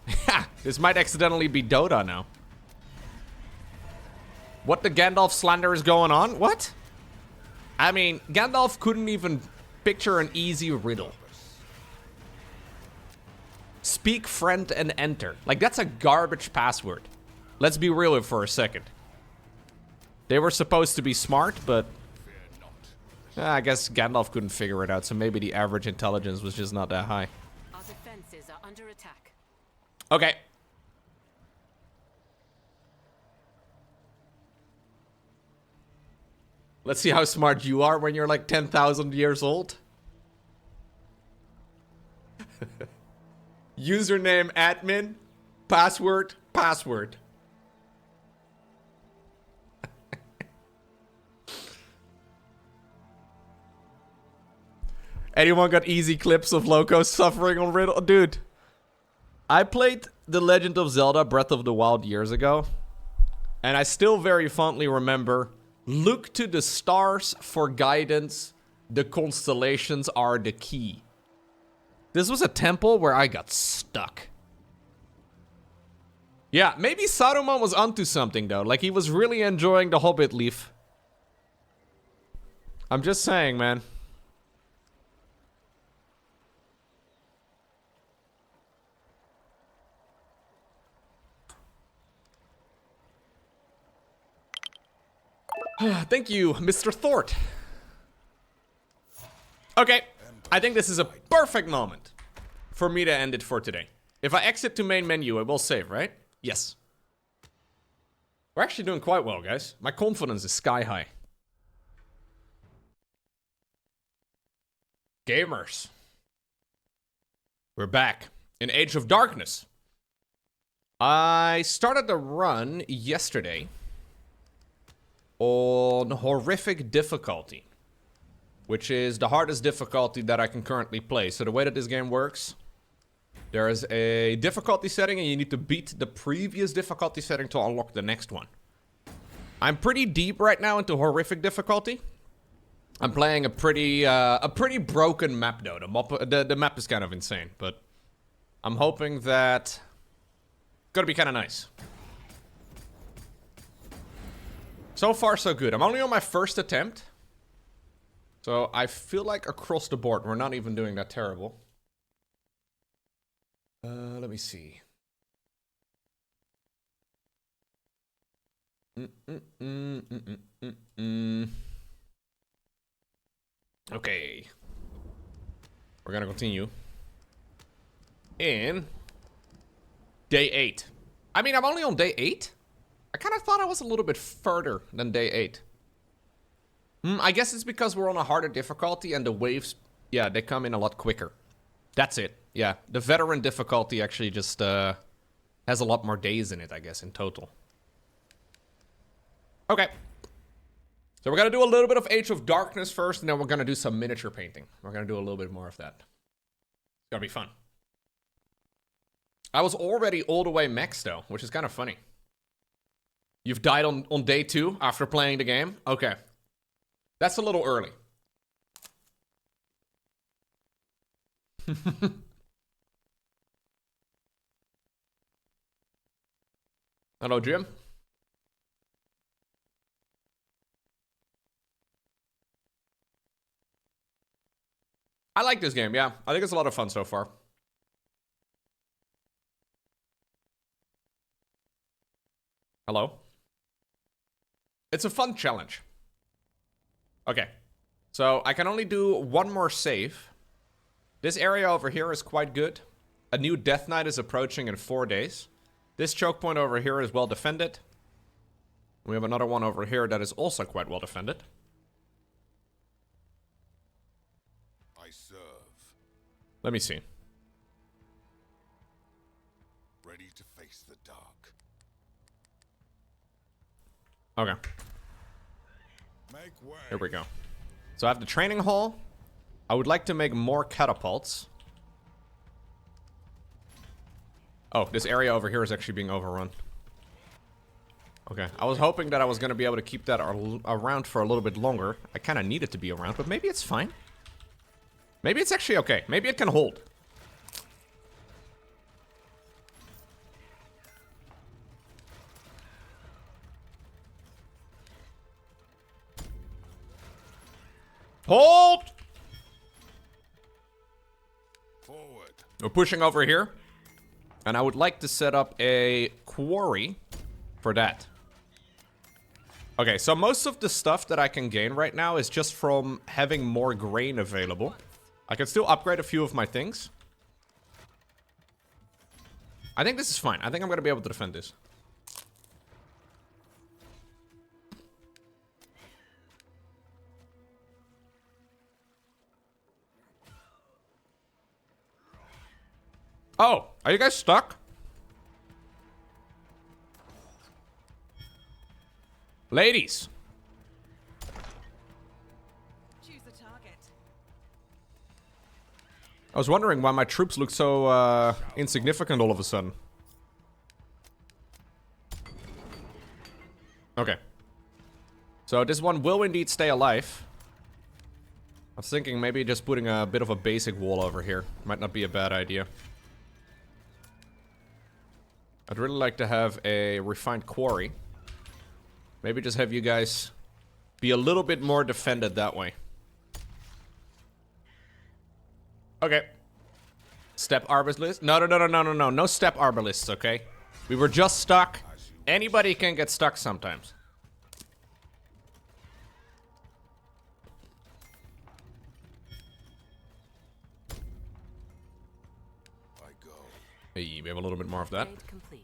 Ha! This might accidentally be Dota now. What the Gandalf slander is going on? What? I mean, Gandalf couldn't even picture an easy riddle. Speak friend and enter. Like, that's a garbage password. Let's be real for a second. They were supposed to be smart, but I guess Gandalf couldn't figure it out, so maybe the average intelligence was just not that high. Our defenses are under attack. Okay. Let's see how smart you are when you're like 10,000 years old. Username admin, password, password. Anyone got easy clips of Lowko suffering on Riddle? Dude, I played The Legend of Zelda Breath of the Wild years ago, and I still very fondly remember, look to the stars for guidance, the constellations are the key. This was a temple where I got stuck. Yeah, maybe Saruman was onto something though, like he was really enjoying the Hobbit leaf. I'm just saying, man. Thank you, Mr. Thort. Okay, I think this is a perfect moment for me to end it for today. If I exit to main menu, it will save, right? Yes. We're actually doing quite well, guys. My confidence is sky high. Gamers. We're back in Age of Darkness. I started the run yesterday on horrific difficulty, which is the hardest difficulty that I can currently play. So the way that this game works, there is a difficulty setting and you need to beat the previous difficulty setting to unlock the next one. I'm pretty deep right now into horrific difficulty. I'm playing a pretty broken map though. The map is kind of insane, but I'm hoping that it's gonna be kind of nice. So far, so good. I'm only on my first attempt. So I feel like across the board, we're not even doing that terrible. Let me see. Okay. We're gonna continue. In day 8. I mean, I'm only on day 8? I kind of thought I was a little bit further than day 8. I guess it's because we're on a harder difficulty and the waves, yeah, they come in a lot quicker. That's it. Yeah, the veteran difficulty actually just has a lot more days in it, I guess, in total. Okay. So we're going to do a little bit of Age of Darkness first, and then we're going to do some miniature painting. We're going to do a little bit more of that. It's going to be fun. I was already all the way max, though, which is kind of funny. You've died on day 2 after playing the game? Okay. That's a little early. Hello, Jim. I like this game, yeah. I think it's a lot of fun so far. Hello? It's a fun challenge. Okay. So, I can only do one more save. This area over here is quite good. A new Death Knight is approaching in 4 days. This choke point over here is well defended. We have another one over here that is also quite well defended. I serve. Let me see. Ready to face the dark. Okay. Make way. Here we go. So I have the training hall. I would like to make more catapults. Oh, this area over here is actually being overrun. Okay, I was hoping that I was going to be able to keep that around for a little bit longer. I kind of need it to be around, but maybe it's fine. Maybe it's actually okay. Maybe it can hold. Hold! Forward. We're pushing over here. And I would like to set up a quarry for that. Okay, so most of the stuff that I can gain right now is just from having more grain available. I can still upgrade a few of my things. I think this is fine. I think I'm going to be able to defend this. Oh, are you guys stuck? Ladies. Choose a target. I was wondering why my troops look so insignificant all of a sudden. Okay. So this one will indeed stay alive. I was thinking maybe just putting a bit of a basic wall over here. Might not be a bad idea. I'd really like to have a refined quarry. Maybe just have you guys be a little bit more defended that way. Okay. Step arbalists? No. No step arbalists, okay? We were just stuck. Anybody can get stuck sometimes. I go. Hey, we have a little bit more of that. Upgrade complete.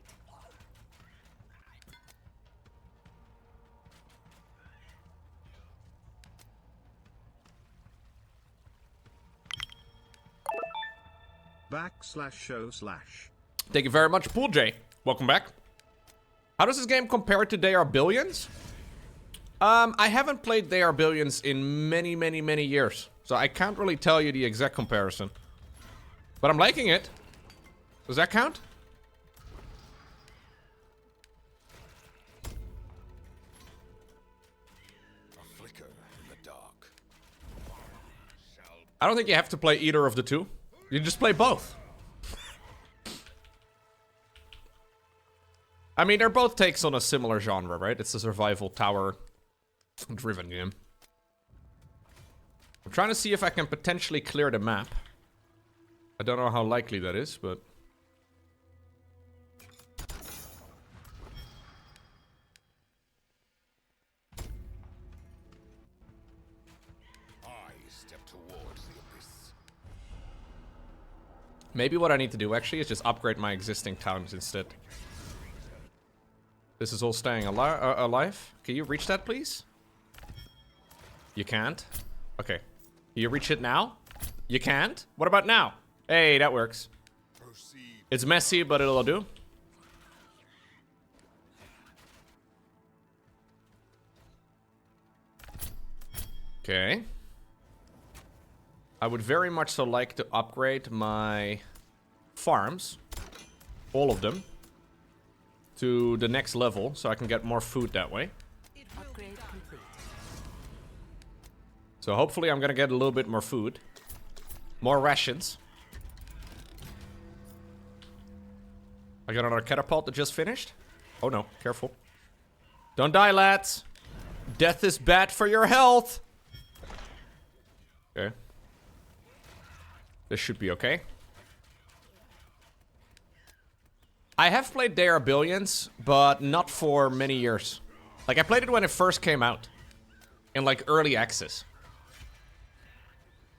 /show/. Thank you very much, Pool J. Welcome back. How does this game compare to They Are Billions? I haven't played They Are Billions in many years. So I can't really tell you the exact comparison. But I'm liking it. Does that count? A flicker in the dark. Shall I don't think you have to play either of the two. You just play both. I mean, they're both takes on a similar genre, right? It's a survival tower-driven game. I'm trying to see if I can potentially clear the map. I don't know how likely that is, but... I step towards the abyss? Maybe what I need to do actually is just upgrade my existing towns instead. This is all staying alive. Can you reach that, please? You can't? Okay. Can you reach it now? You can't? What about now? Hey, that works. Proceed. It's messy, but it'll do. Okay. I would very much so like to upgrade my farms. All of them. To the next level, so I can get more food that way. Upgrade complete. So hopefully I'm gonna get a little bit more food. More rations. I got another catapult that just finished. Oh no, careful. Don't die, lads. Death is bad for your health. Okay. This should be okay. I have played They Are Billions, but not for many years. Like, I played it when it first came out. In, like, early access.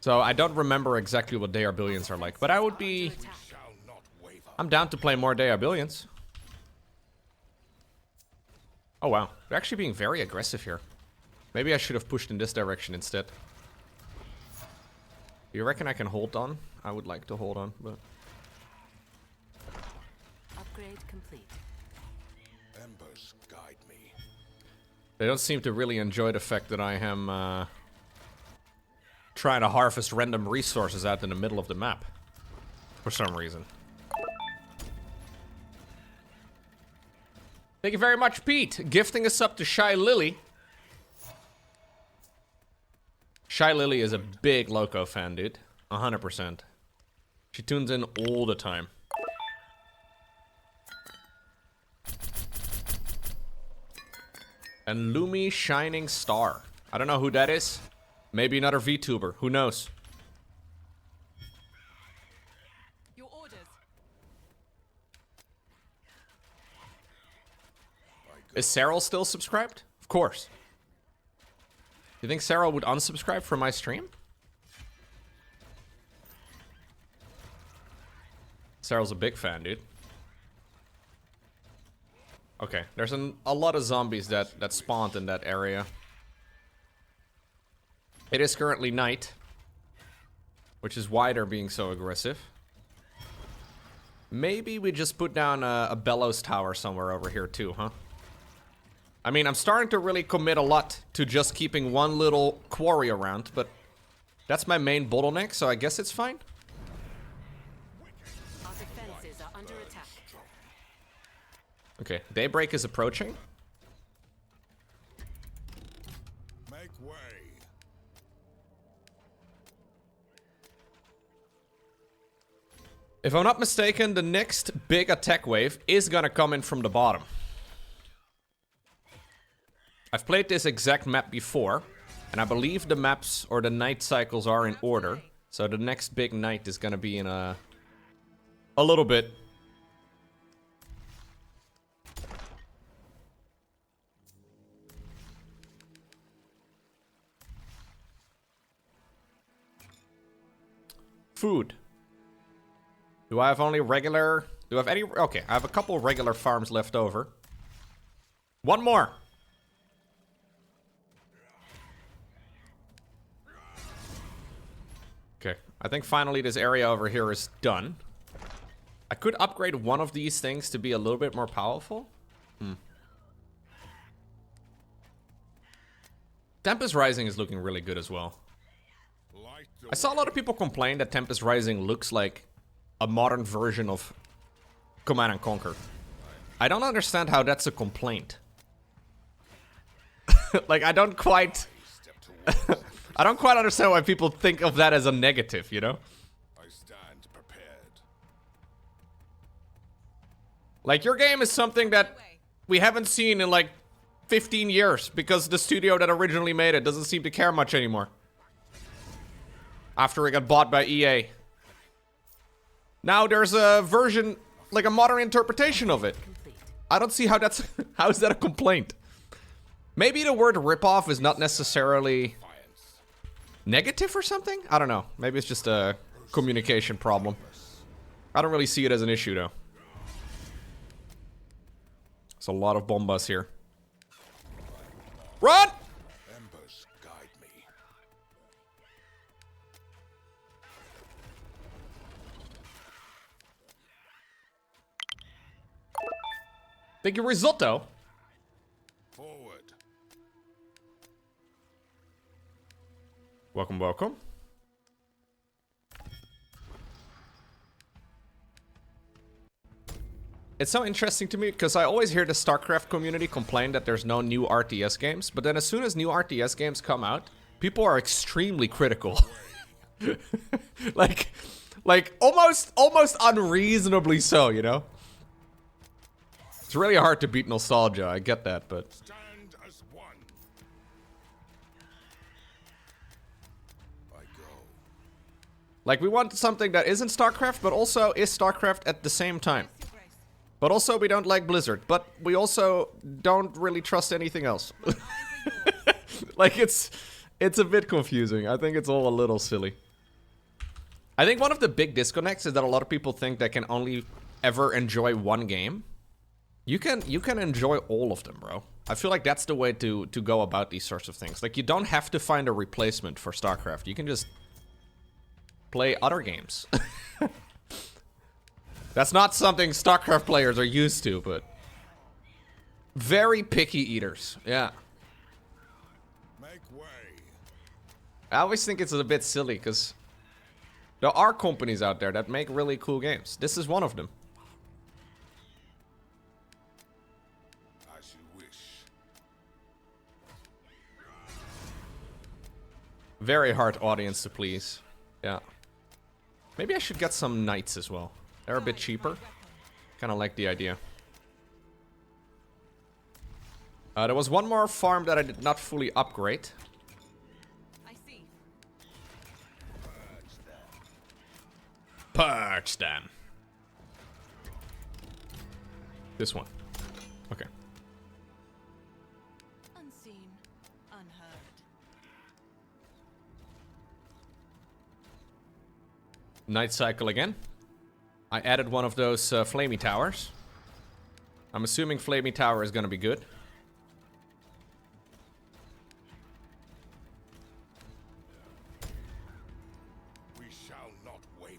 So, I don't remember exactly what They Are Billions are like. But I would be... Shall not waver. I'm down to play more They Are Billions. Oh, wow. They're actually being very aggressive here. Maybe I should have pushed in this direction instead. You reckon I can hold on? I would like to hold on, but... Upgrade complete. Embers guide me. They don't seem to really enjoy the fact that I am trying to harvest random resources out in the middle of the map. For some reason. Thank you very much, Pete. Gifting us up to Shy Lily. Shy Lily is a big Lowko fan, dude. 100%. She tunes in all the time. And Lumi Shining Star. I don't know who that is. Maybe another VTuber. Who knows? Your orders. Is Sarah still subscribed? Of course. You think Sarah would unsubscribe from my stream? Sarah's a big fan, dude. Okay, there's a lot of zombies that spawned in that area. It is currently night, which is why they're being so aggressive. Maybe we just put down a bellows tower somewhere over here too, huh? I mean, I'm starting to really commit a lot to just keeping one little quarry around, but that's my main bottleneck, so I guess it's fine. Our defenses are under attack. Okay, daybreak is approaching. Make way. If I'm not mistaken, the next big attack wave is gonna come in from the bottom. I've played this exact map before, and I believe the maps or the night cycles are in order. So the next big night is gonna be in a little bit. Food. Do I have only regular? Do I have any? Okay, I have a couple regular farms left over. One more. Okay, I think finally this area over here is done. I could upgrade one of these things to be a little bit more powerful. Tempest Rising is looking really good as well. Light the I saw a lot of people complain that Tempest Rising looks like a modern version of Command and Conquer. I don't understand how that's a complaint. Like, I don't quite... I don't quite understand why people think of that as a negative, you know? I stand prepared. Like, your game is something that we haven't seen in like 15 years because the studio that originally made it doesn't seem to care much anymore. After it got bought by EA. Now there's a version, like a modern interpretation of it. Complete. I don't see how that's... How is that a complaint? Maybe the word ripoff is not necessarily negative or something? I don't know. Maybe it's just a communication problem. I don't really see it as an issue, though. There's a lot of bombas here. Run! Embers guide me. Thank you, Risotto. Forward. Welcome, welcome. It's so interesting to me because I always hear the StarCraft community complain that there's no new RTS games, but then as soon as new RTS games come out, people are extremely critical. like almost unreasonably so, you know? It's really hard to beat nostalgia, I get that, but... Stand as one. I go. Like, we want something that isn't StarCraft, but also is StarCraft at the same time. Your grace. But also, we don't like Blizzard, but we also don't really trust anything else. Like, it's a bit confusing. I think it's all a little silly. I think one of the big disconnects is that a lot of people think they can only ever enjoy one game. You can enjoy all of them, bro. I feel like that's the way to go about these sorts of things. Like, you don't have to find a replacement for StarCraft. You can just play other games. That's not something StarCraft players are used to, but... Very picky eaters, yeah. Make way. I always think it's a bit silly, because... There are companies out there that make really cool games. This is one of them. As you wish. Very hard audience to please. Yeah. Maybe I should get some knights as well. They're a bit cheaper. Kind of like the idea. There was one more farm that I did not fully upgrade. I see. Purge them. This one. Okay. Unseen, unheard. Night cycle again. I added one of those flamey towers. I'm assuming flamey tower is gonna be good. We shall not waver.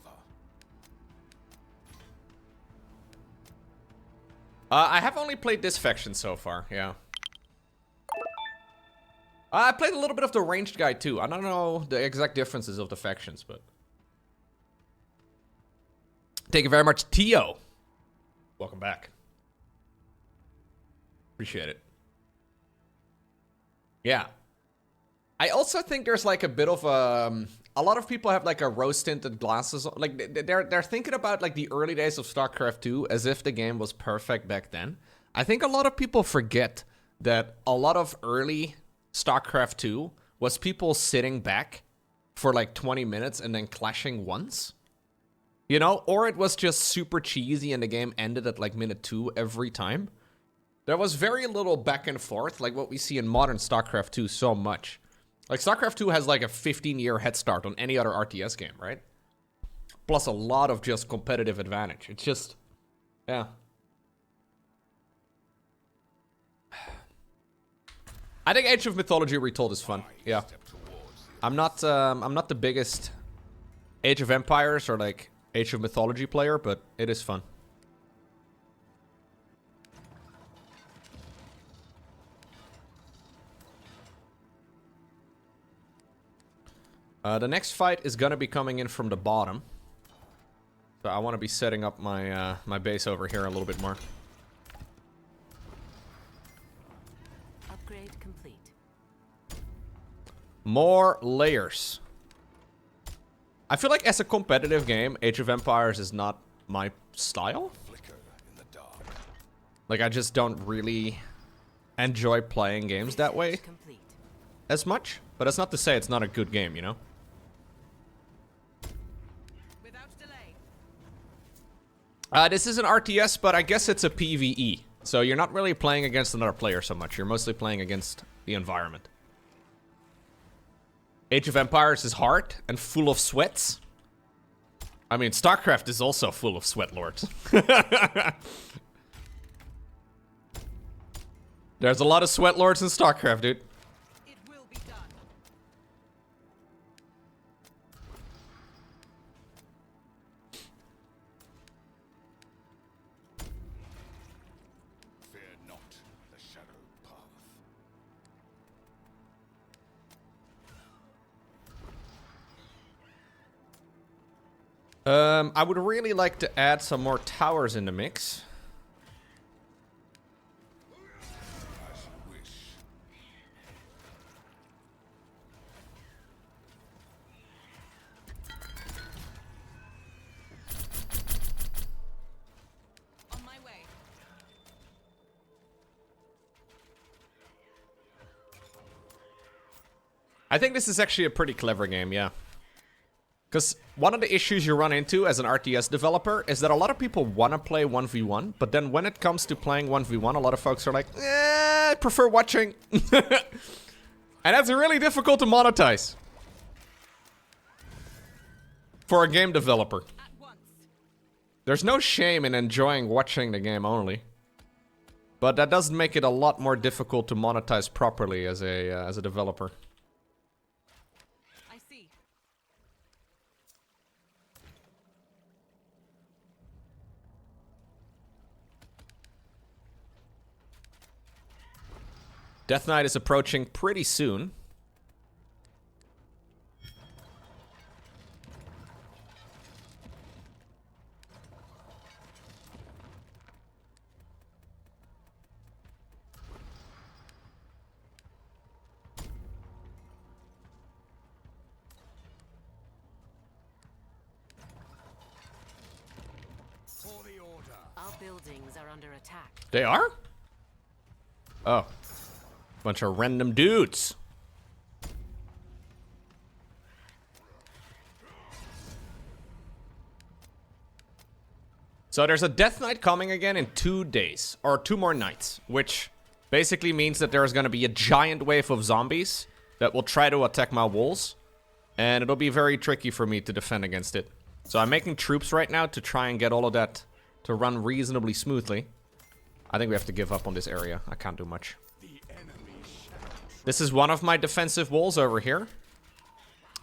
I have only played this faction so far, yeah. I played a little bit of the ranged guy too. I don't know the exact differences of the factions, but... Thank you very much, Tio. Welcome back. Appreciate it. Yeah. I also think there's like a bit of a lot of people have like a rose-tinted glasses. Like they're thinking about like the early days of StarCraft 2 as if the game was perfect back then. I think a lot of people forget that a lot of early StarCraft 2 was people sitting back for like 20 minutes and then clashing once. You know, or it was just super cheesy and the game ended at like minute 2 every time. There was very little back and forth, like what we see in modern StarCraft 2 so much. Like, StarCraft 2 has like a 15-year head start on any other RTS game, right? Plus a lot of just competitive advantage. It's just, yeah. I think Age of Mythology Retold is fun, yeah. I'm not the biggest Age of Empires or like Age of Mythology player, but it is fun. The next fight is gonna be coming in from the bottom. So I want to be setting up my my base over here a little bit more. Upgrade complete. More layers. I feel like as a competitive game, Age of Empires is not my style. Flicker in the dark. Like, I just don't really enjoy playing games that way Complete. as much. But that's not to say it's not a good game, you know? Without delay. This is an RTS, but I guess it's a PvE. So you're not really playing against another player so much. You're mostly playing against the environment. Age of Empires is hard and full of sweats. I mean, StarCraft is also full of sweat lords. There's a lot of sweat lords in StarCraft, dude. It will be done. Fear not the shadow path. I would really like to add some more towers in the mix. As you wish. On my way. I think this is actually a pretty clever game, yeah. Because one of the issues you run into as an RTS developer is that a lot of people want to play 1v1, but then when it comes to playing 1v1, a lot of folks are like, I prefer watching. And that's really difficult to monetize for a game developer. At once. There's no shame in enjoying watching the game only. But that does make it a lot more difficult to monetize properly as a developer. I see. Death Knight is approaching pretty soon. For the order. Our buildings are under attack. They are? Oh. Bunch of random dudes. So there's a death knight coming again in 2 days, or 2 more nights, which basically means that there's going to be a giant wave of zombies that will try to attack my walls, and it'll be very tricky for me to defend against it. So I'm making troops right now to try and get all of that to run reasonably smoothly. I think we have to give up on this area. I can't do much. This is one of my defensive walls over here.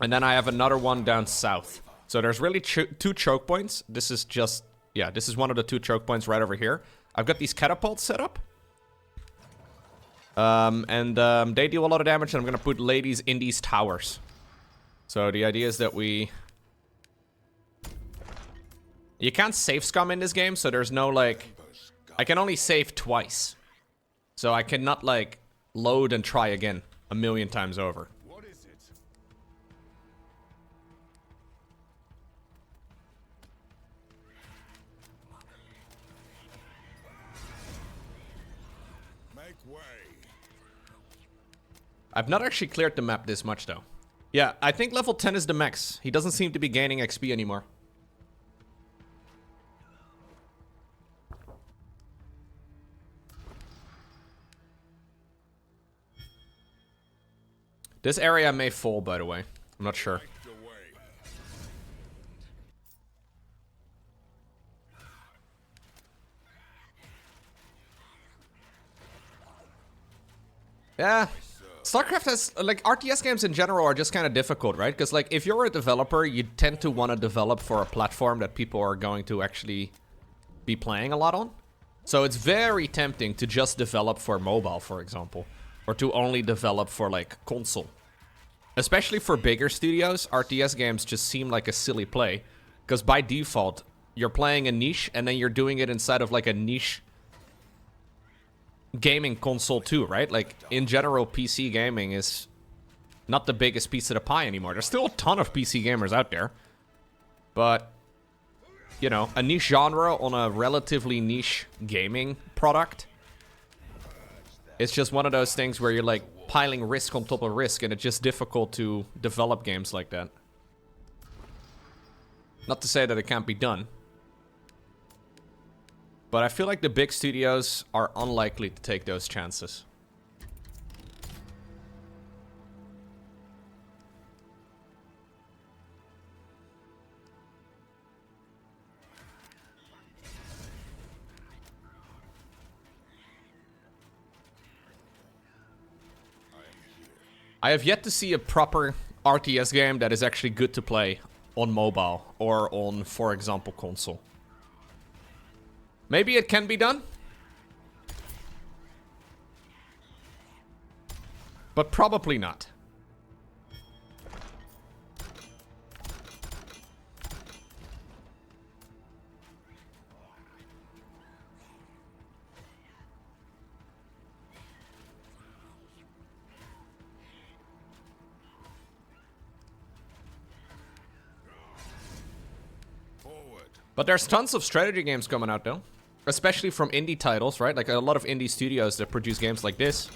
And then I have another one down south. So there's really 2 choke points. This is just... yeah, this is one of the 2 choke points right over here. I've got these catapults set up. They deal a lot of damage, and I'm going to put ladies in these towers. So the idea is that we... you can't save scum in this game, so there's no, like... I can only save twice. So I cannot, like, load and try again 1,000,000 times over. What is it? Make way. I've not actually cleared the map this much, though. Yeah, I think level 10 is the max. He doesn't seem to be gaining XP anymore. This area may fall, by the way. I'm not sure. Make the way. Yeah. StarCraft has, like, RTS games in general are just kind of difficult, right? Because, like, if you're a developer, you tend to want to develop for a platform that people are going to actually be playing a lot on. So it's very tempting to just develop for mobile, for example. Or to only develop for, like, console. Especially for bigger studios, RTS games just seem like a silly play. Because by default, you're playing a niche, and then you're doing it inside of, like, a niche gaming console too, right? Like, in general, PC gaming is not the biggest piece of the pie anymore. There's still a ton of PC gamers out there. But, you know, a niche genre on a relatively niche gaming product, it's just one of those things where you're, like, piling risk on top of risk, and it's just difficult to develop games like that. Not to say that it can't be done. But I feel like the big studios are unlikely to take those chances. I have yet to see a proper RTS game that is actually good to play on mobile or on, for example, console. Maybe it can be done. But probably not. But there's tons of strategy games coming out, though. Especially from indie titles, right? Like, a lot of indie studios that produce games like this.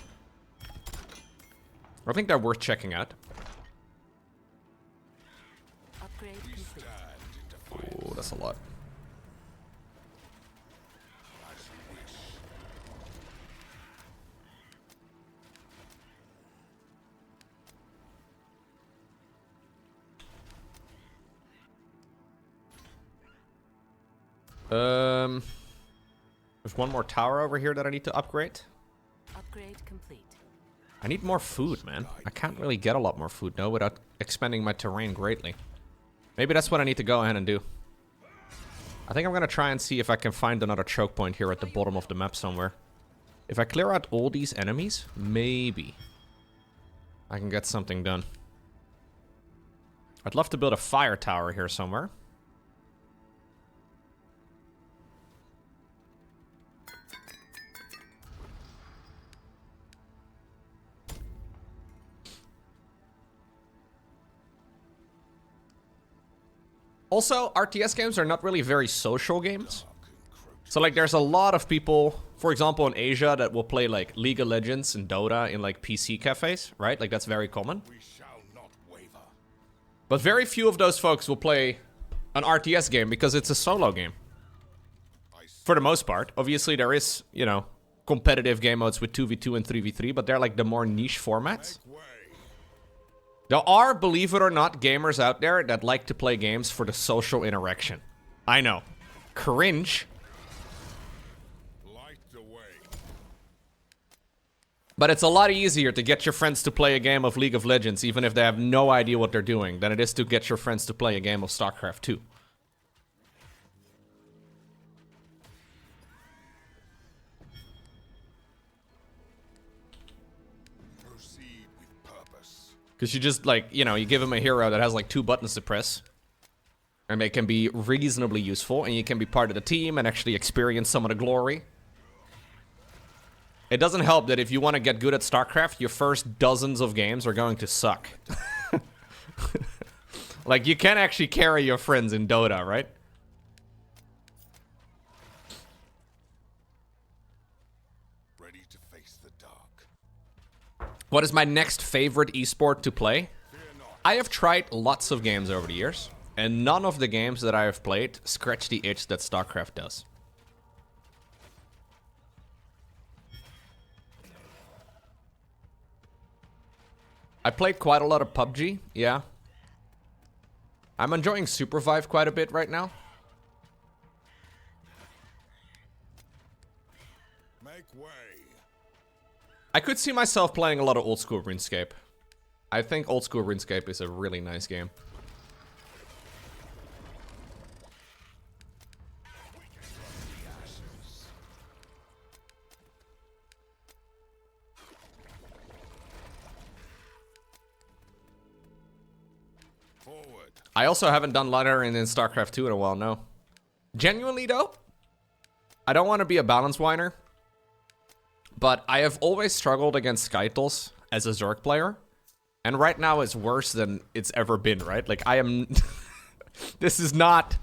I think they're worth checking out. Upgrade complete. Oh, that's a lot. There's one more tower over here that I need to upgrade. Upgrade complete. I need more food, man. I can't really get a lot more food, no, without expanding my terrain greatly. Maybe that's what I need to go ahead and do. I think I'm gonna try and see if I can find another choke point here at the bottom of the map somewhere. If I clear out all these enemies, maybe I can get something done. I'd love to build a fire tower here somewhere. Also, RTS games are not really very social games. So, like, there's a lot of people, for example, in Asia that will play, like, League of Legends and Dota in, like, PC cafes, right? Like, that's very common. We shall not waver. But very few of those folks will play an RTS game because it's a solo game. For the most part. Obviously, there is, you know, competitive game modes with 2v2 and 3v3, but they're like the more niche formats. Make way. There are, believe it or not, gamers out there that like to play games for the social interaction. I know. Cringe. Light the way. But it's a lot easier to get your friends to play a game of League of Legends, even if they have no idea what they're doing, than it is to get your friends to play a game of StarCraft 2. Proceed with purpose. Because you just, like, you know, you give them a hero that has, like, 2 buttons to press. And they can be reasonably useful, and you can be part of the team and actually experience some of the glory. It doesn't help that if you want to get good at StarCraft, your first dozens of games are going to suck. Like, you can actually carry your friends in Dota, right? Ready to face the dark. What is my next favorite esport to play? Fear not. I have tried lots of games over the years, and none of the games that I have played scratch the itch that StarCraft does. I played quite a lot of PUBG, yeah. I'm enjoying Supervive quite a bit right now. Make way. I could see myself playing a lot of old school RuneScape. I think old school RuneScape is a really nice game. Forward. I also haven't done laddering in StarCraft 2 in a while, no. Genuinely, though, I don't want to be a balance whiner, but I have always struggled against Skytles as a Zerg player, and right now it's worse than it's ever been, right? Like, I am... This is not...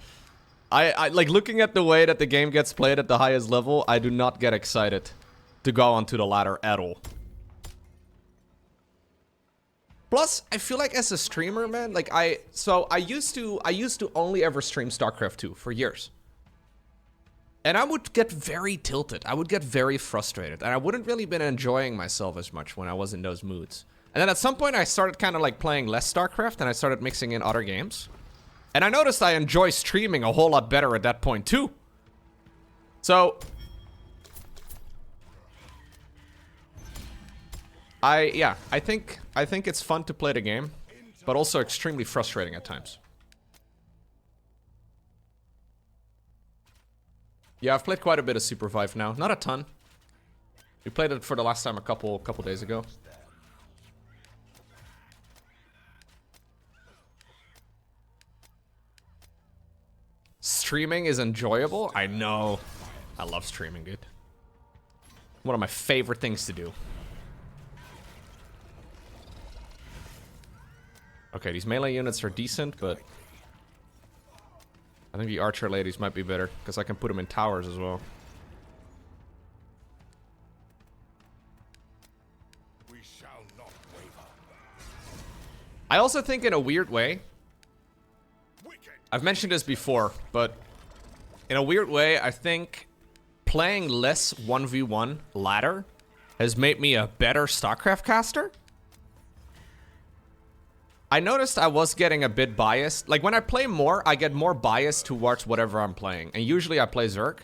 I like, looking at the way that the game gets played at the highest level, I do not get excited to go onto the ladder at all. Plus, I feel like as a streamer, man, like I used to only ever stream StarCraft 2 for years. And I would get very tilted. I would get very frustrated. And I wouldn't really been enjoying myself as much when I was in those moods. And then at some point I started kind of like playing less StarCraft and I started mixing in other games. And I noticed I enjoy streaming a whole lot better at that point too. So I think it's fun to play the game, but also extremely frustrating at times. Yeah, I've played quite a bit of Supervive now. Not a ton. We played it for the last time a couple days ago. Streaming is enjoyable. I know. I love streaming, dude. One of my favorite things to do. Okay, these melee units are decent, but I think the archer ladies might be better, because I can put them in towers as well. We shall not waver. I also think in a weird way, Wicked. I've mentioned this before, but in a weird way, I think playing less 1v1 ladder has made me a better StarCraft caster. I noticed I was getting a bit biased. Like, when I play more, I get more biased towards whatever I'm playing. And usually I play Zerg.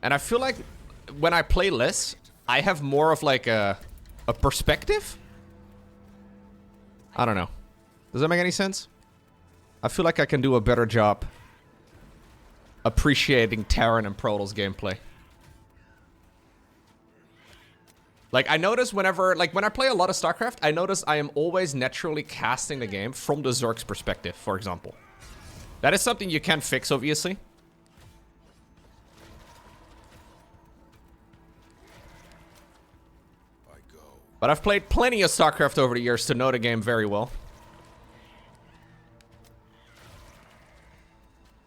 And I feel like when I play less, I have more of like a perspective. I don't know. Does that make any sense? I feel like I can do a better job appreciating Terran and Protoss gameplay. Like, I notice whenever, like, when I play a lot of StarCraft, I notice I am always naturally casting the game from the Zerg's perspective, for example. That is something you can fix, obviously. I go. But I've played plenty of StarCraft over the years to know the game very well.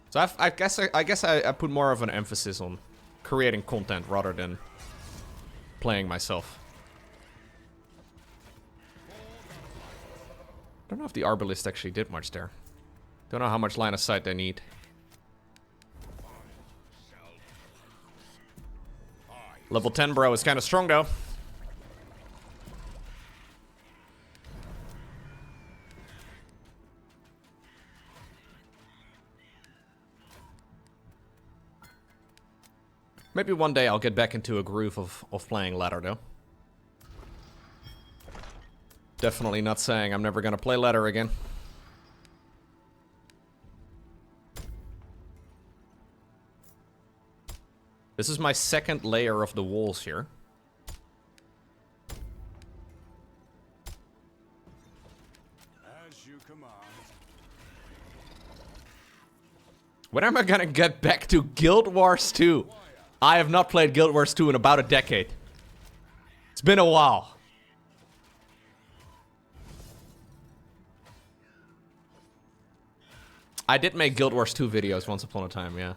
So I guess I put more of an emphasis on creating content rather than playing myself. Don't know if the Arbalist actually did much there. Don't know how much line of sight they need. Level 10, bro, is kind of strong, though. Maybe one day I'll get back into a groove of playing ladder, though. Definitely not saying I'm never gonna play ladder again. This is my second layer of the walls here. As you command. When am I gonna get back to Guild Wars 2? I have not played Guild Wars 2 in about a decade. It's been a while. I did make Guild Wars 2 videos once upon a time, yeah.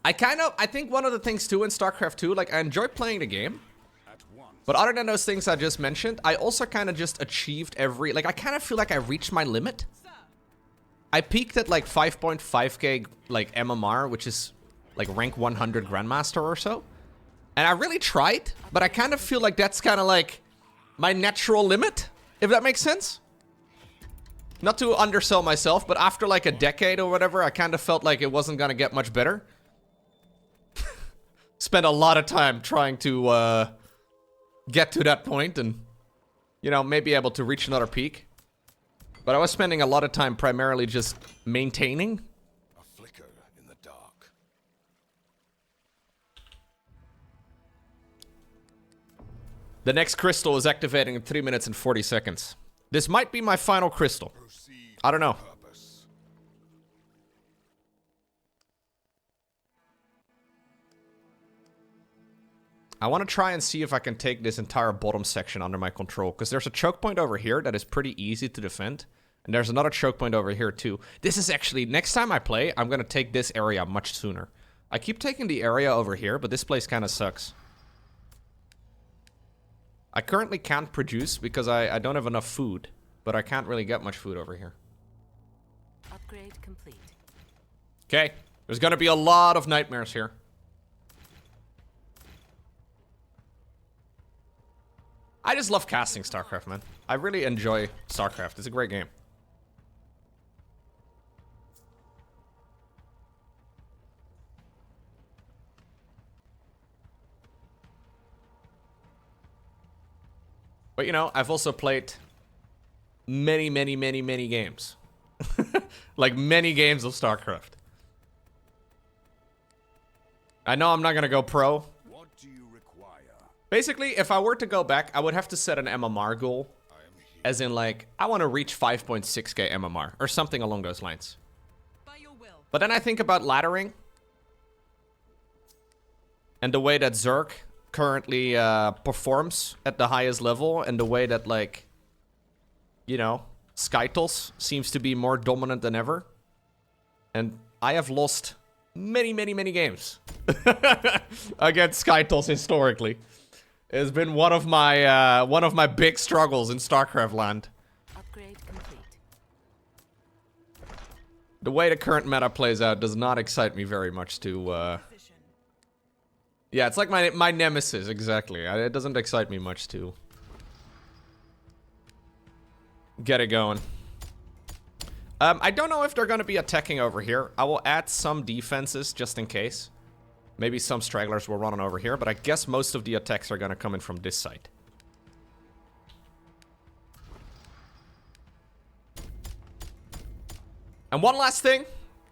I think one of the things too in StarCraft 2, like I enjoy playing the game. But other than those things I just mentioned, I also kind of just achieved every, like I kind of feel like I reached my limit. I peaked at like 5.5k like MMR, which is like rank 100 Grandmaster or so. And I really tried, but I kind of feel like that's kind of like my natural limit, if that makes sense. Not to undersell myself, but after like a decade or whatever, I kind of felt like it wasn't gonna get much better. Spent a lot of time trying to get to that point and, you know, maybe able to reach another peak. But I was spending a lot of time primarily just maintaining. A flicker in the dark. The next crystal is activating in 3 minutes and 40 seconds. This might be my final crystal. Proceed I don't know. with purpose. I want to try and see if I can take this entire bottom section under my control, because there's a choke point over here that is pretty easy to defend, and there's another choke point over here too. This is actually, next time I play, I'm going to take this area much sooner. I keep taking the area over here, but this place kind of sucks. I currently can't produce because I don't have enough food, but I can't really get much food over here. Upgrade complete. Okay, there's going to be a lot of nightmares here. I just love casting StarCraft, man. I really enjoy StarCraft. It's a great game. But, you know, I've also played many games. Like, many games of StarCraft. I know I'm not gonna go pro. What do you require? Basically, if I were to go back, I would have to set an MMR goal. I am here. As in, like, I want to reach 5.6k MMR, or something along those lines. By your will. But then I think about laddering. And the way that Zerg currently performs at the highest level, and the way that, like, you know, Skytles seems to be more dominant than ever. And I have lost many games against Skytles historically. It's been one of my big struggles in StarCraft land. Upgrade complete. The way the current meta plays out does not excite me very much to, yeah, it's like my nemesis, exactly. It doesn't excite me much to get it going. I don't know if they're gonna be attacking over here. I will add some defenses just in case. Maybe some stragglers will run on over here, but I guess most of the attacks are gonna come in from this side. And one last thing,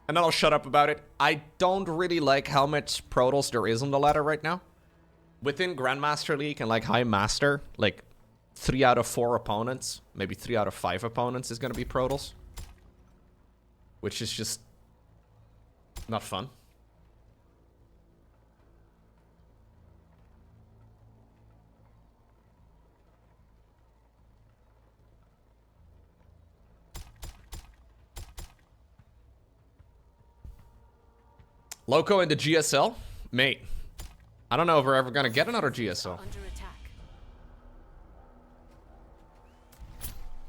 and then I'll shut up about it. I don't really like how much Protoss there is on the ladder right now. Within Grandmaster League and like High Master, like 3 out of 4 opponents, maybe 3 out of 5 opponents is gonna be Protoss. Which is just not fun. Lowko into GSL? Mate, I don't know if we're ever gonna get another GSL. Under attack.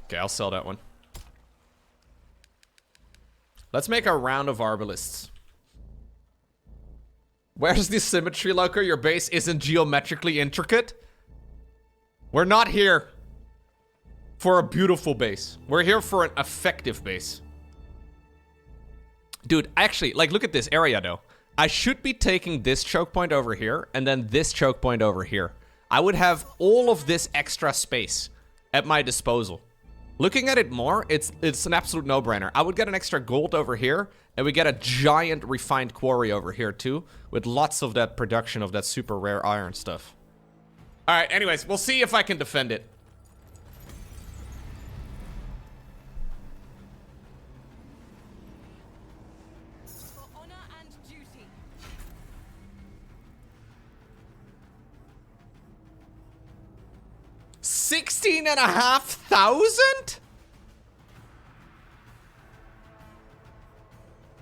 Okay, I'll sell that one. Let's make a round of Arbalists. Where's the symmetry, Lowko? Your base isn't geometrically intricate? We're not here for a beautiful base. We're here for an effective base. Dude, actually, like, look at this area, though. I should be taking this choke point over here, and then this choke point over here. I would have all of this extra space at my disposal. Looking at it more, it's an absolute no-brainer. I would get an extra gold over here, and we get a giant refined quarry over here, too, with lots of that production of that super rare iron stuff. Alright, anyways, we'll see if I can defend it. For honor and duty. 16,500?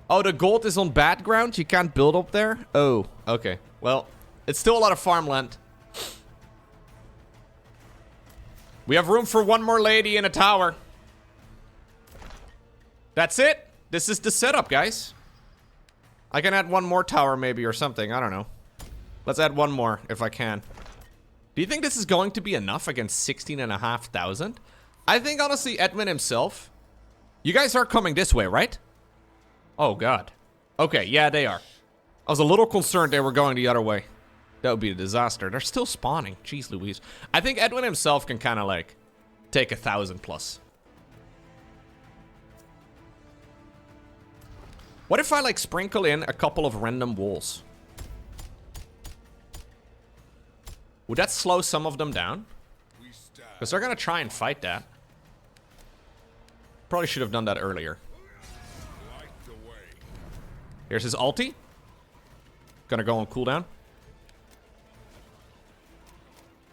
Oh, the gold is on bad ground? You can't build up there? Oh, okay. Well, it's still a lot of farmland. We have room for one more lady in a tower. That's it. This is the setup, guys. I can add one more tower maybe or something. I don't know. Let's add one more if I can. Do you think this is going to be enough against 16,500? I think, honestly, Edwin himself... You guys are coming this way, right? Oh, God. Okay, yeah, they are. I was a little concerned they were going the other way. That would be a disaster. They're still spawning. Jeez Louise. I think Edwin himself can kind of, like, take 1,000 plus. What if I, like, sprinkle in a couple of random walls? Would that slow some of them down? Because they're going to try and fight that. Probably should have done that earlier. Here's his ulti. Gonna go on cooldown.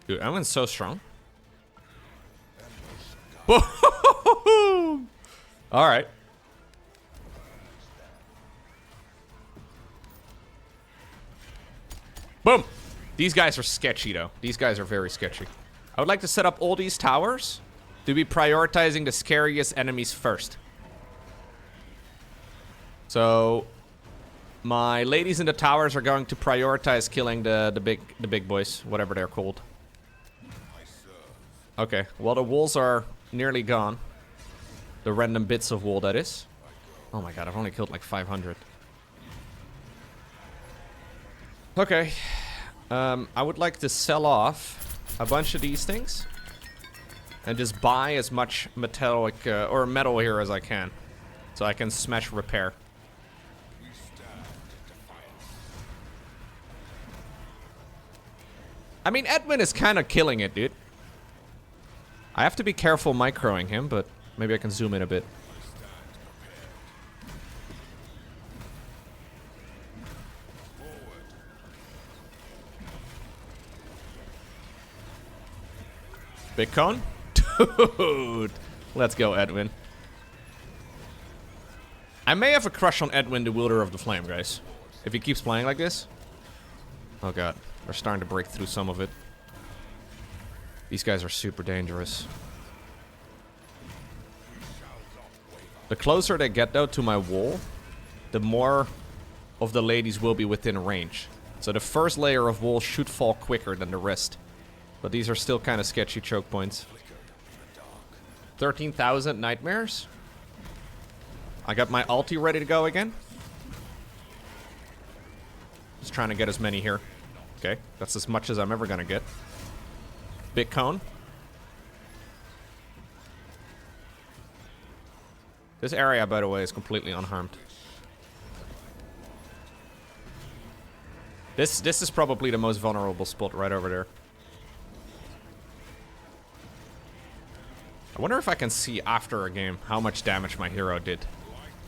Dude, Edwin's so strong. Boom! Alright. Boom! These guys are sketchy, though. These guys are very sketchy. I would like to set up all these towers to be prioritizing the scariest enemies first. So, my ladies in the towers are going to prioritize killing the big boys, whatever they're called. Okay, well, the walls are nearly gone. The random bits of wall, that is. Oh my god, I've only killed like 500. Okay. I would like to sell off a bunch of these things. And just buy as much metallic, or metal here as I can. So I can smash repair. I mean, Edwin is kind of killing it, dude. I have to be careful microing him, but maybe I can zoom in a bit. Big cone? Dude! Let's go, Edwin. I may have a crush on Edwin, the wielder of the flame, guys. If he keeps playing like this. Oh god, they're starting to break through some of it. These guys are super dangerous. The closer they get, though, to my wall, the more of the ladies will be within range. So the first layer of wall should fall quicker than the rest. But these are still kind of sketchy choke points. 13,000 nightmares. I got my ulti ready to go again. Just trying to get as many here. Okay, that's as much as I'm ever gonna get. Big cone. This area, by the way, is completely unharmed. This is probably the most vulnerable spot right over there. I wonder if I can see after a game how much damage my hero did.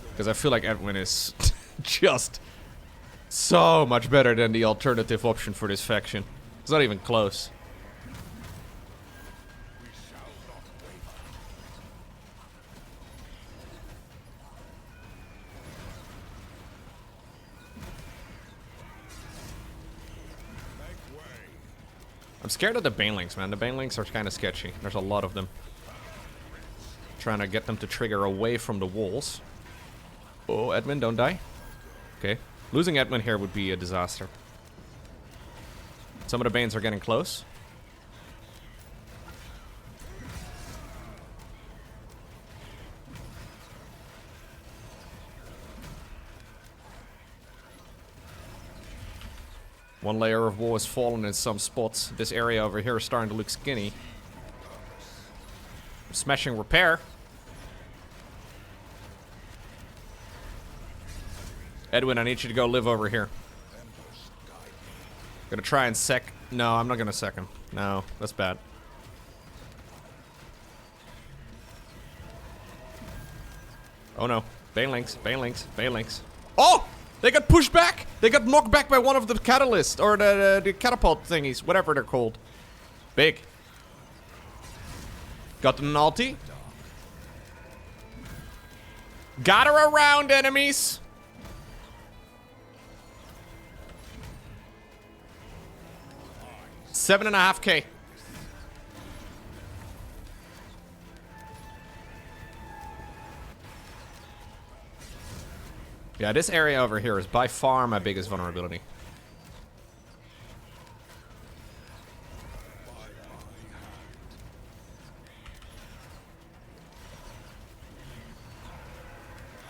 Because I feel like Edwin is just so much better than the alternative option for this faction. It's not even close. I'm scared of the banelings, man. The banelings are kind of sketchy. There's a lot of them. Trying to get them to trigger away from the walls. Oh, Edmund, don't die. Okay. Losing Edmund here would be a disaster. Some of the Banes are getting close. One layer of wall has fallen in some spots. This area over here is starting to look skinny. Smashing repair. Edwin, I need you to go live over here. Gonna try and sec. No, I'm not gonna sec him. No, that's bad. Oh no. Banelinks, Banelinks, Banelinks. Oh! They got pushed back! They got knocked back by one of the catalysts, or the catapult thingies, whatever they're called. Big. Got an ulti. Got her around, enemies! $7.5K. Yeah, this area over here is by far my biggest vulnerability.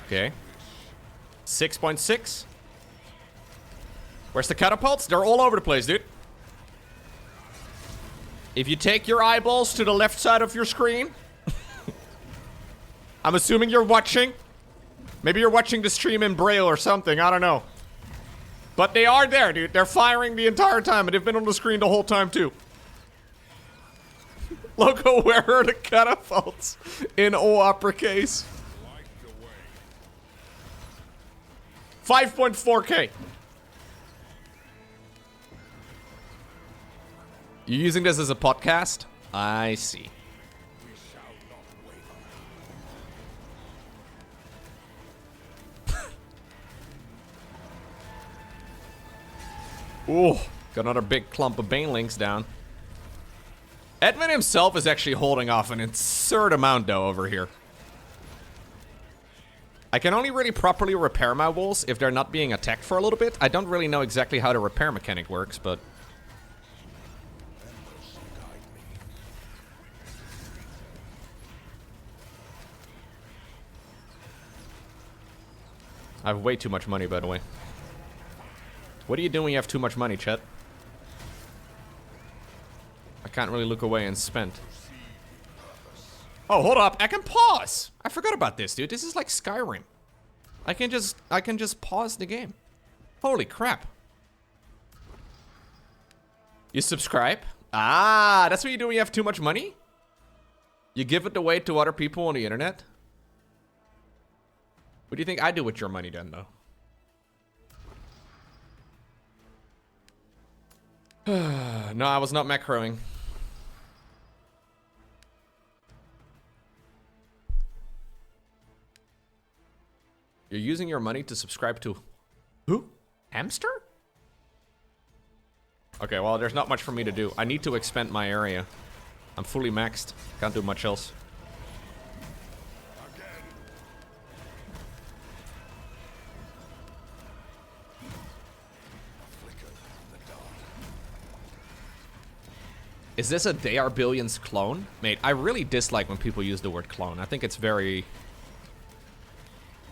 Okay. 6.6. Where's the catapults? They're all over the place, dude. If you take your eyeballs to the left side of your screen, I'm assuming you're watching. Maybe you're watching the stream in Braille or something, I don't know. But they are there, dude. They're firing the entire time, and they've been on the screen the whole time, too. Lowko, where are the catapults? In all uppercase. 5.4K. You using this as a podcast? I see. Ooh, got another big clump of Banelinks down. Edmund himself is actually holding off an absurd amount, though, over here. I can only really properly repair my walls if they're not being attacked for a little bit. I don't really know exactly how the repair mechanic works, but... I have way too much money, by the way. What are you doing when you have too much money, chat? I can't really look away and spend. Oh, hold up. I can pause. I forgot about this, dude. This is like Skyrim. I can just pause the game. Holy crap. You subscribe? Ah, that's what you do when you have too much money? You give it away to other people on the internet? What do you think I do with your money then, though? No, I was not macroing. You're using your money to subscribe to... Who? Hamster? Okay, well, there's not much for me to do. I need to expand my area. I'm fully maxed. Can't do much else. Is this a They Are Billions clone? Mate, I really dislike when people use the word clone. I think it's very...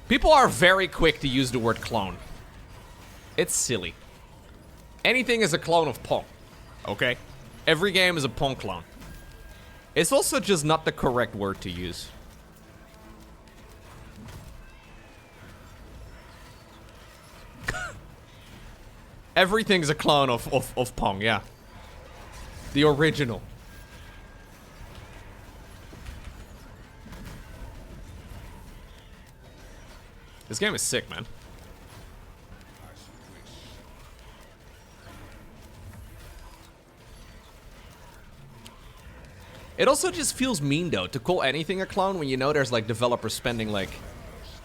People are very quick to use the word clone. It's silly. Anything is a clone of Pong. Okay? Every game is a Pong clone. It's also just not the correct word to use. Everything's a clone of Pong, yeah. The original. This game is sick, man. It also just feels mean, though, to call anything a clone when you know there's, like, developers spending, like,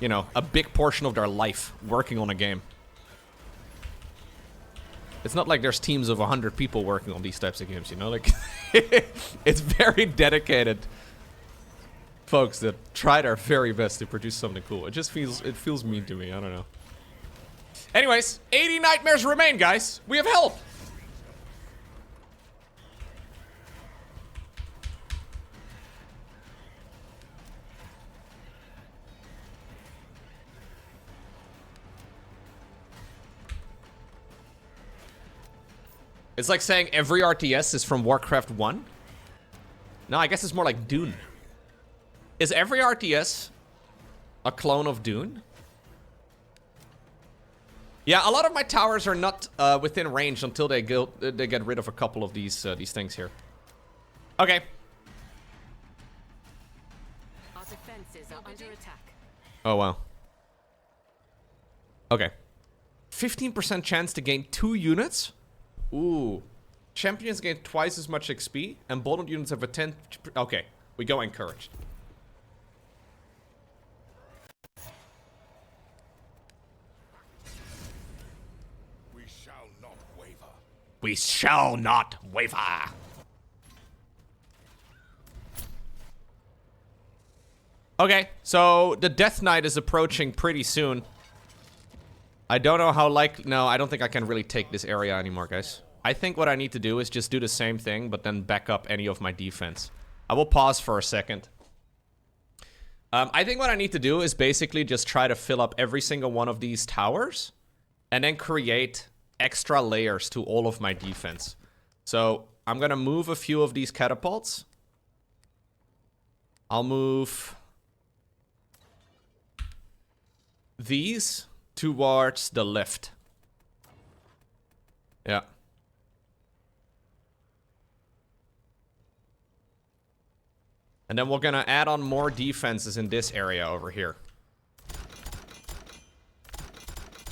you know, a big portion of their life working on a game. It's not like there's teams of 100 people working on these types of games, you know? Like, it's very dedicated folks that try their very best to produce something cool. It just feels mean to me. I don't know. Anyways, 80 nightmares remain, guys. We have help. It's like saying every RTS is from Warcraft 1. No, I guess it's more like Dune. Is every RTS a clone of Dune? Yeah, a lot of my towers are not within range until they get rid of a couple of these things here. Okay. Our defenses are under attack. Oh, wow. Okay. 15% chance to gain 2 units? Ooh. Champions gain twice as much XP, and bolted units have a 10... Okay, we go encouraged. We shall not waver. We shall not waver. Okay, so the Death Knight is approaching pretty soon. I don't know how likely... No, I don't think I can really take this area anymore, guys. I think what I need to do is just do the same thing, but then back up any of my defense. I will pause for a second. I think what I need to do is basically just try to fill up every single one of these towers, and then create extra layers to all of my defense. So, I'm gonna move a few of these catapults. I'll move these towards the left. Yeah. And then we're gonna add on more defenses in this area over here.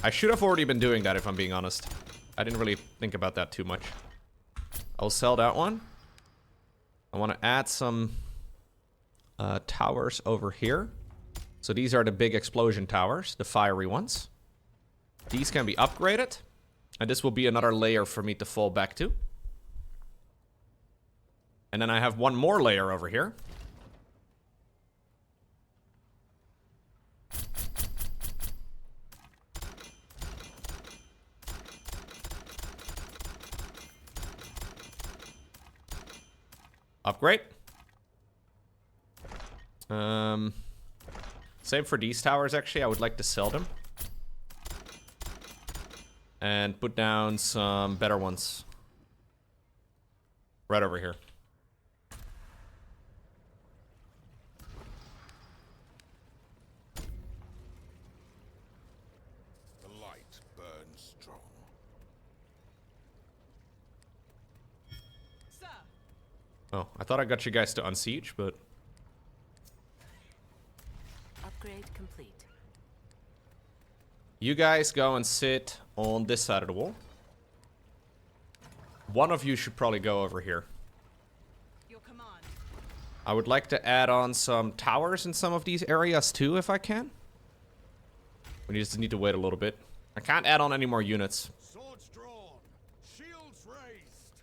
I should have already been doing that if I'm being honest. I didn't really think about that too much. I'll sell that one. I want to add some towers over here. So these are the big explosion towers, the fiery ones. These can be upgraded. And this will be another layer for me to fall back to. And then I have one more layer over here. Upgrade. Same for these towers, actually. I would like to sell them. And put down some better ones. Right over here. The light burns strong. Sir, Oh, I thought I got you guys to unsiege, but... upgrade complete. You guys go and sit on this side of the wall. One of you should probably go over here. Your command. I would like to add on some towers in some of these areas too, if I can. We just need to wait a little bit. I can't add on any more units. Swords drawn, shields raised.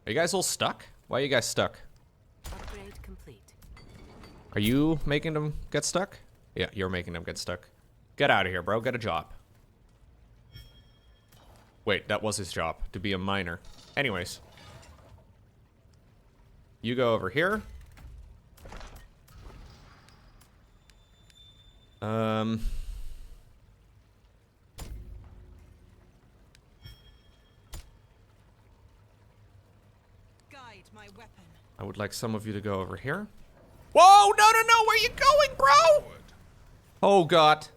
Are you guys all stuck? Why are you guys stuck? Upgrade complete. Are you making them get stuck? Yeah, you're making them get stuck. Get out of here, bro. Get a job. Wait, that was his job, to be a miner. Anyways. You go over here. Guide my weapon. I would like some of you to go over here. Whoa! No, no, no! Where are you going, bro? Oh, God.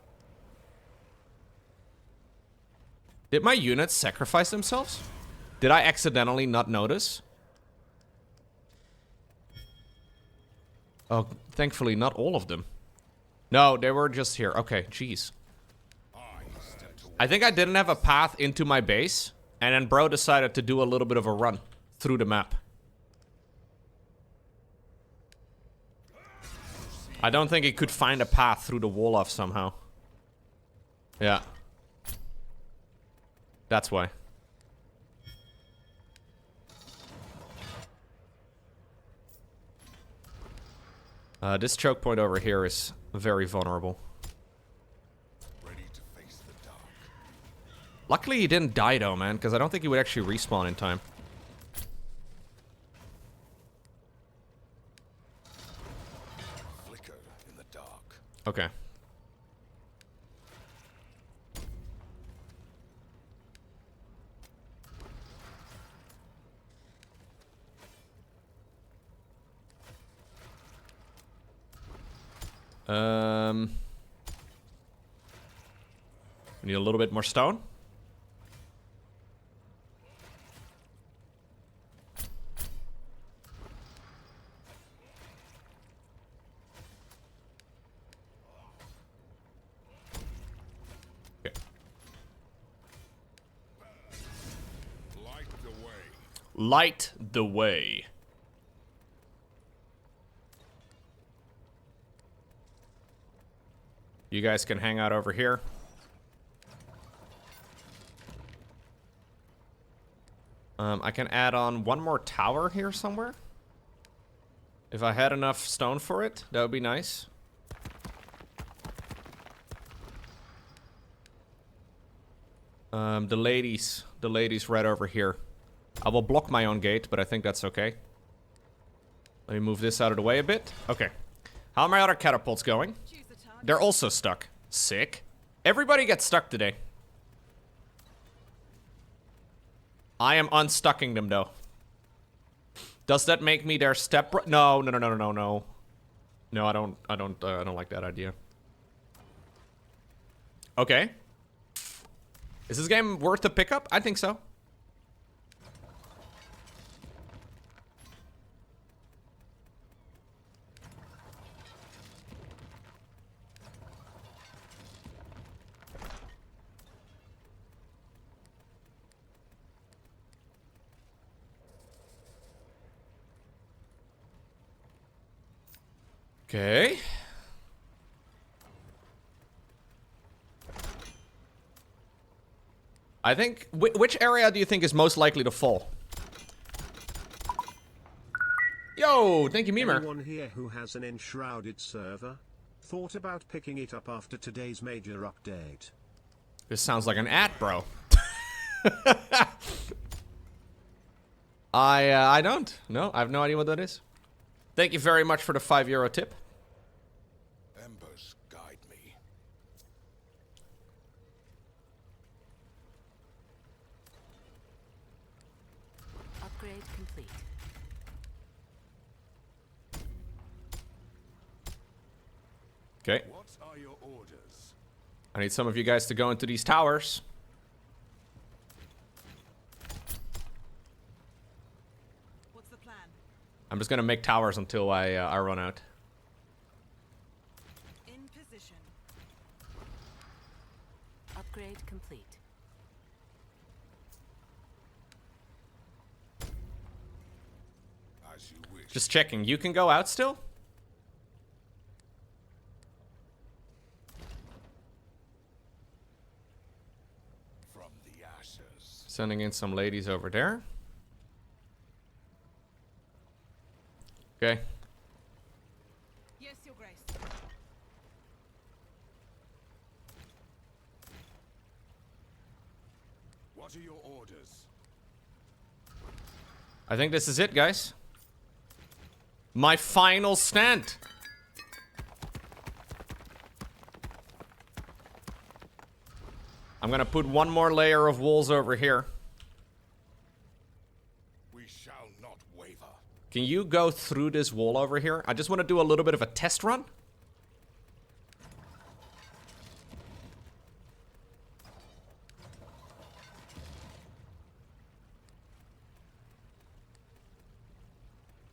Did my units sacrifice themselves? Did I accidentally not notice? Oh, thankfully not all of them. No, they were just here. Okay, jeez. I think I didn't have a path into my base, and then bro decided to do a little bit of a run through the map. I don't think he could find a path through the wall off somehow. Yeah. That's why. This choke point over here is very vulnerable. Ready to face the dark. Luckily he didn't die though, man, because I don't think he would actually respawn in time. A flicker in the dark. Okay. We need a little bit more stone. Okay. Light the way. Light the way. You guys can hang out over here. I can add on one more tower here somewhere. If I had enough stone for it, that would be nice. The ladies right over here. I will block my own gate, but I think that's okay. Let me move this out of the way a bit. Okay. How are my other catapults going? Choose the target. They're also stuck. Sick. Everybody gets stuck today. I am unstucking them though. Does that make me their step? No. No, I don't like that idea. Okay. Is this game worth a pickup? I think so. Okay. I think... which area do you think is most likely to fall? Yo, thank you, Memer. Anyone here who has an enshrouded server? Thought about picking it up after today's major update. This sounds like an ad, bro. I don't. No, I have no idea what that is. Thank you very much for the €5 tip. Embers guide me. Upgrade complete. Okay. What are your orders? I need some of you guys to go into these towers. What's the plan? I'm just gonna make towers until I run out. In position. Upgrade complete. As you wish. Just checking. You can go out still? From the ashes. Sending in some ladies over there. Okay. Yes, Your Grace. What are your orders? I think this is it, guys. My final stand. I'm gonna put one more layer of walls over here. We shall not waver. Can you go through this wall over here? I just want to do a little bit of a test run.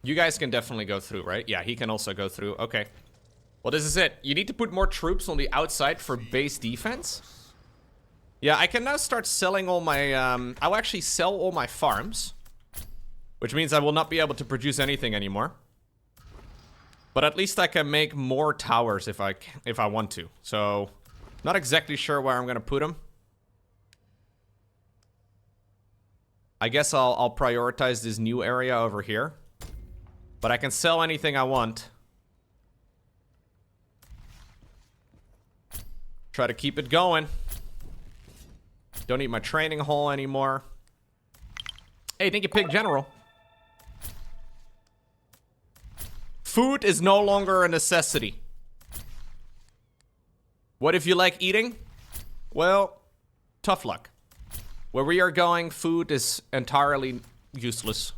You guys can definitely go through, right? Yeah, he can also go through. Okay. Well, this is it. You need to put more troops on the outside for base defense. Yeah, I can now start selling all my... I'll actually sell all my farms. Which means I will not be able to produce anything anymore. But at least I can make more towers if I want to. So, not exactly sure where I'm going to put them. I guess I'll prioritize this new area over here. But I can sell anything I want. Try to keep it going. Don't need my training hall anymore. Hey, thank you, Pig General. Food is no longer a necessity. What if you like eating? Well, tough luck. Where we are going, food is entirely useless.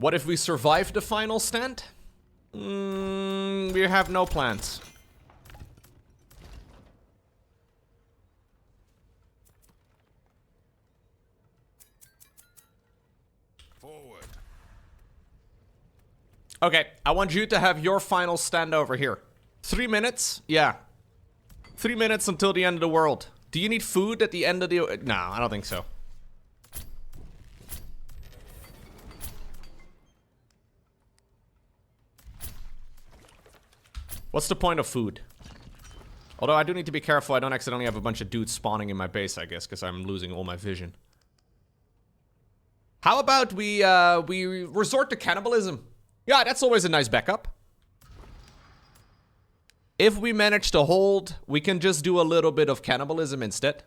What if we survive the final stand? We have no plans. Forward. Okay, I want you to have your final stand over here. 3 minutes? Yeah. 3 minutes until the end of the world. Do you need food at the end of the... No, I don't think so. What's the point of food? Although I do need to be careful I don't accidentally have a bunch of dudes spawning in my base, I guess, because I'm losing all my vision. How about we resort to cannibalism? Yeah, that's always a nice backup. If we manage to hold, we can just do a little bit of cannibalism instead.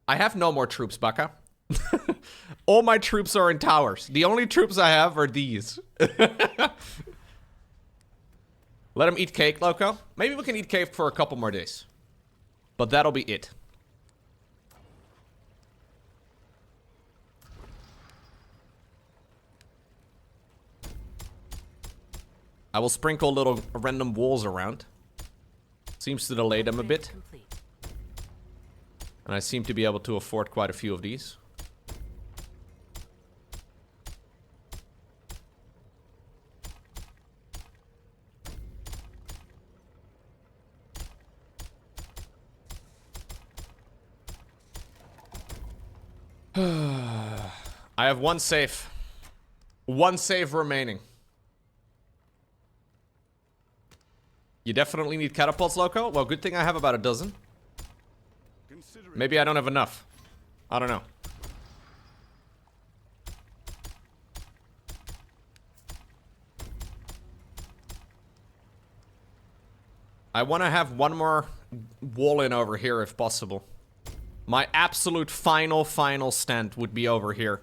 I have no more troops, Baka. All my troops are in towers. The only troops I have are these. Let them eat cake, Lowko. Maybe we can eat cake for a couple more days. But that'll be it. I will sprinkle little random walls around. Seems to delay them a bit. Complete. And I seem to be able to afford quite a few of these. I have one save. One save remaining. You definitely need catapults, Lowko? Well, good thing I have about a dozen. Maybe I don't have enough. I don't know. I want to have one more wall in over here if possible. My absolute final stand would be over here.